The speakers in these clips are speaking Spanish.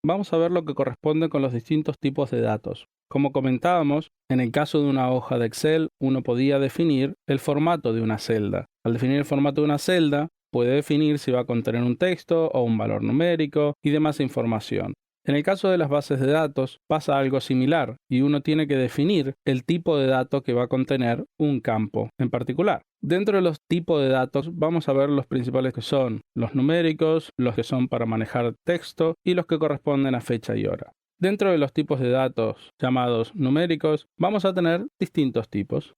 vamos a ver lo que corresponde con los distintos tipos de datos. Como comentábamos, en el caso de una hoja de Excel, uno podía definir el formato de una celda. Al definir el formato de una celda, puede definir si va a contener un texto o un valor numérico y demás información. En el caso de las bases de datos pasa algo similar y uno tiene que definir el tipo de dato que va a contener un campo en particular. Dentro de los tipos de datos vamos a ver los principales que son los numéricos, los que son para manejar texto y los que corresponden a fecha y hora. Dentro de los tipos de datos llamados numéricos vamos a tener distintos tipos,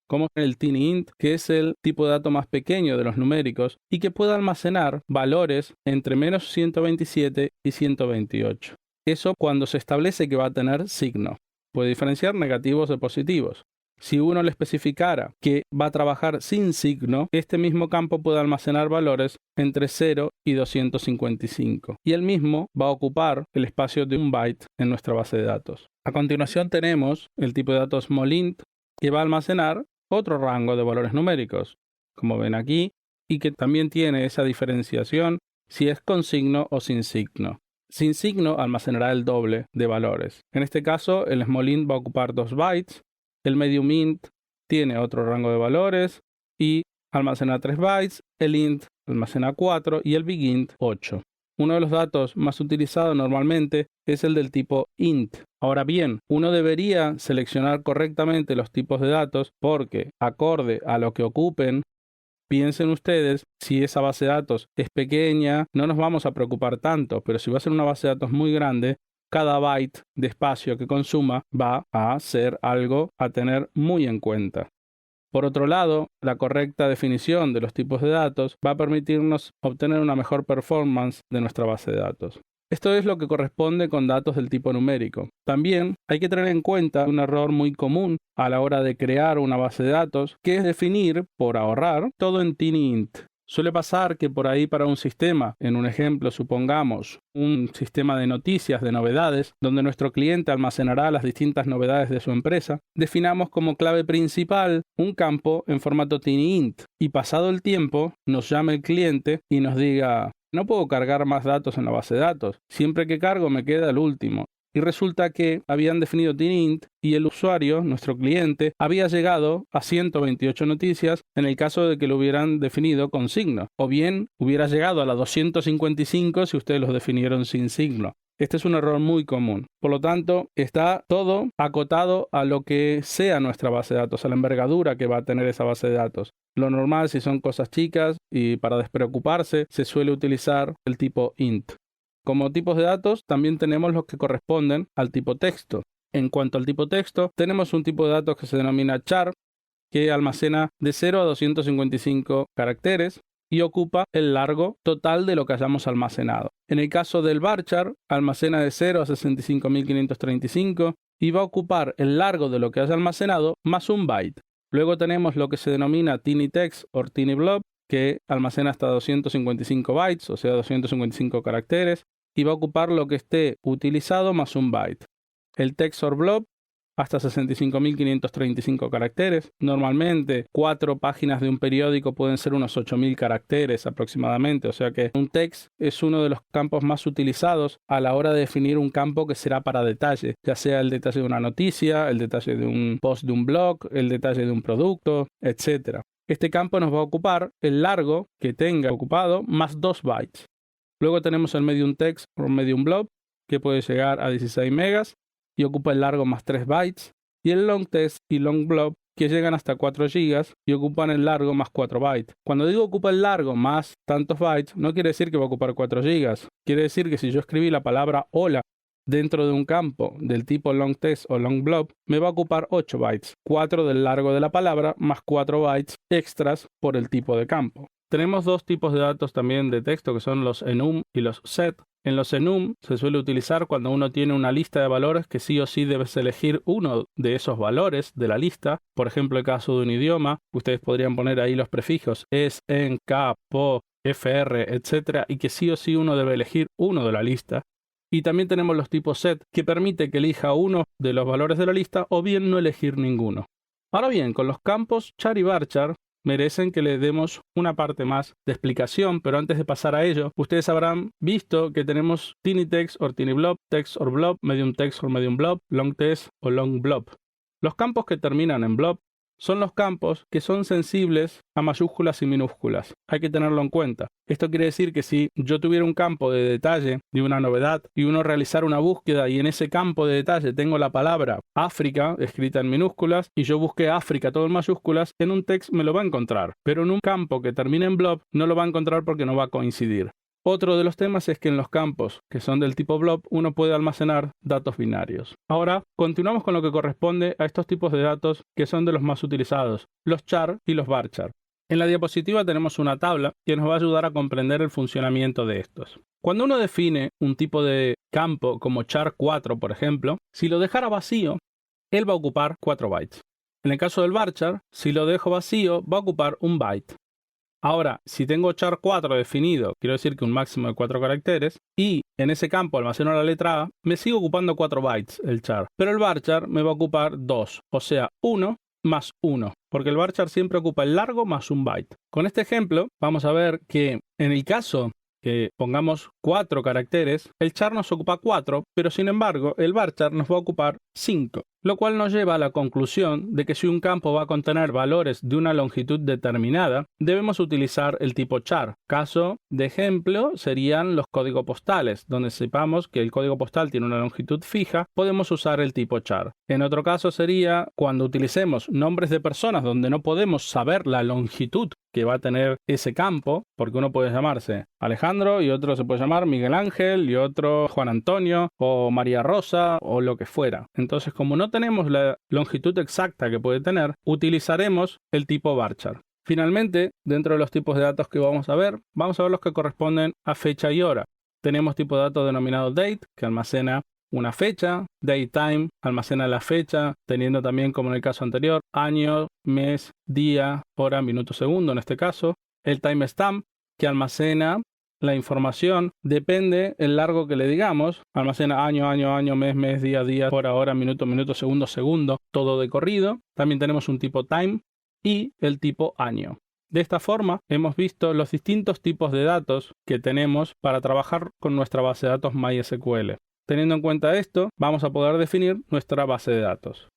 como el TinyInt, que es el tipo de dato más pequeño de los numéricos y que puede almacenar valores entre menos 127 y 128. Eso cuando se establece que va a tener signo. Puede diferenciar negativos de positivos. Si uno le especificara que va a trabajar sin signo, este mismo campo puede almacenar valores entre 0 y 255. Y el mismo va a ocupar el espacio de un byte en nuestra base de datos. A continuación tenemos el tipo de datos molint, que va a almacenar otro rango de valores numéricos, como ven aquí, y que también tiene esa diferenciación si es con signo o sin signo. Sin signo almacenará el doble de valores. En este caso, el small_int va a ocupar 2 bytes, el medium int tiene otro rango de valores y almacena 3 bytes, el int almacena 4 y el big int 8. Uno de los datos más utilizados normalmente es el del tipo int. Ahora bien, uno debería seleccionar correctamente los tipos de datos porque, acorde a lo que ocupen, piensen ustedes, si esa base de datos es pequeña, no nos vamos a preocupar tanto, pero si va a ser una base de datos muy grande, cada byte de espacio que consuma va a ser algo a tener muy en cuenta. Por otro lado, la correcta definición de los tipos de datos va a permitirnos obtener una mejor performance de nuestra base de datos. Esto es lo que corresponde con datos del tipo numérico. También hay que tener en cuenta un error muy común a la hora de crear una base de datos, que es definir, por ahorrar, todo en TinyInt. Suele pasar que por ahí para un sistema, en un ejemplo supongamos un sistema de noticias, de novedades, donde nuestro cliente almacenará las distintas novedades de su empresa, definamos como clave principal un campo en formato TinyInt y pasado el tiempo nos llame el cliente y nos diga: no puedo cargar más datos en la base de datos, siempre que cargo me queda el último. Y resulta que habían definido TinyInt y el usuario, nuestro cliente, había llegado a 128 noticias en el caso de que lo hubieran definido con signo. O bien hubiera llegado a la 255 si ustedes los definieron sin signo. Este es un error muy común. Por lo tanto, está todo acotado a lo que sea nuestra base de datos, a la envergadura que va a tener esa base de datos. Lo normal, si son cosas chicas y para despreocuparse, se suele utilizar el tipo int. Como tipos de datos, también tenemos los que corresponden al tipo texto. En cuanto al tipo texto, tenemos un tipo de datos que se denomina char, que almacena de 0 a 255 caracteres y ocupa el largo total de lo que hayamos almacenado. En el caso del varchar, almacena de 0 a 65.535 y va a ocupar el largo de lo que haya almacenado más un byte. Luego tenemos lo que se denomina tinytext o tinyblob, que almacena hasta 255 bytes, o sea 255 caracteres, y va a ocupar lo que esté utilizado más un byte. El text or blob hasta 65.535 caracteres. Normalmente 4 páginas de un periódico pueden ser unos 8.000 caracteres aproximadamente, o sea que un text es uno de los campos más utilizados a la hora de definir un campo que será para detalle, ya sea el detalle de una noticia, el detalle de un post de un blog, el detalle de un producto, etc. Este campo nos va a ocupar el largo que tenga ocupado más 2 bytes. Luego tenemos el medium text o medium blob, que puede llegar a 16 megas y ocupa el largo más 3 bytes, y el long text y long blob, que llegan hasta 4 gigas y ocupan el largo más 4 bytes. Cuando digo ocupa el largo más tantos bytes, no quiere decir que va a ocupar 4 gigas. Quiere decir que si yo escribí la palabra hola dentro de un campo del tipo long text o long blob, me va a ocupar 8 bytes, 4 del largo de la palabra más 4 bytes extras por el tipo de campo. Tenemos dos tipos de datos también de texto, que son los enum y los set. En los enum se suele utilizar cuando uno tiene una lista de valores que sí o sí debes elegir uno de esos valores de la lista. Por ejemplo, el caso de un idioma, ustedes podrían poner ahí los prefijos es, en, k, po, fr, etc. y que sí o sí uno debe elegir uno de la lista. Y también tenemos los tipos set, que permite que elija uno de los valores de la lista o bien no elegir ninguno. Ahora bien, con los campos char y varchar merecen que le demos una parte más de explicación, pero antes de pasar a ello, ustedes habrán visto que tenemos tiny text or tiny blob, text or blob, medium text or medium blob, long text o long blob. Los campos que terminan en blob son los campos que son sensibles a mayúsculas y minúsculas. Hay que tenerlo en cuenta. Esto quiere decir que si yo tuviera un campo de detalle de una novedad y uno realizara una búsqueda y en ese campo de detalle tengo la palabra África escrita en minúsculas y yo busqué África todo en mayúsculas, en un text me lo va a encontrar. Pero en un campo que termine en blob no lo va a encontrar porque no va a coincidir. Otro de los temas es que en los campos que son del tipo blob uno puede almacenar datos binarios. Ahora continuamos con lo que corresponde a estos tipos de datos que son de los más utilizados, los char y los varchar. En la diapositiva tenemos una tabla que nos va a ayudar a comprender el funcionamiento de estos. Cuando uno define un tipo de campo como char4, por ejemplo, si lo dejara vacío, él va a ocupar 4 bytes. En el caso del varchar, si lo dejo vacío, va a ocupar 1 byte. Ahora, si tengo char4 definido, quiero decir que un máximo de 4 caracteres, y en ese campo almaceno la letra A, me sigue ocupando 4 bytes el char. Pero el varchar me va a ocupar 2, o sea, 1 más 1, porque el varchar siempre ocupa el largo más 1 byte. Con este ejemplo, vamos a ver que en el caso que pongamos 4 caracteres, el char nos ocupa 4, pero sin embargo, el varchar nos va a ocupar 5. Lo cual nos lleva a la conclusión de que si un campo va a contener valores de una longitud determinada, debemos utilizar el tipo char. Caso de ejemplo serían los códigos postales, donde sepamos que el código postal tiene una longitud fija, podemos usar el tipo char. En otro caso sería cuando utilicemos nombres de personas donde no podemos saber la longitud que va a tener ese campo, porque uno puede llamarse Alejandro y otro se puede llamar Miguel Ángel y otro Juan Antonio o María Rosa o lo que fuera. Entonces, como no tenemos la longitud exacta que puede tener, utilizaremos el tipo varchar. Finalmente, dentro de los tipos de datos que vamos a ver los que corresponden a fecha y hora. Tenemos tipo de dato denominado date, que almacena una fecha, datetime almacena la fecha, teniendo también, como en el caso anterior, año, mes, día, hora, minuto, segundo en este caso. El timestamp, que almacena la información, depende el largo que le digamos, almacena año, año, año, mes, mes, día, día, hora, hora, minuto, minuto, segundo, segundo, todo de corrido. También tenemos un tipo time y el tipo año. De esta forma, hemos visto los distintos tipos de datos que tenemos para trabajar con nuestra base de datos MySQL. Teniendo en cuenta esto, vamos a poder definir nuestra base de datos.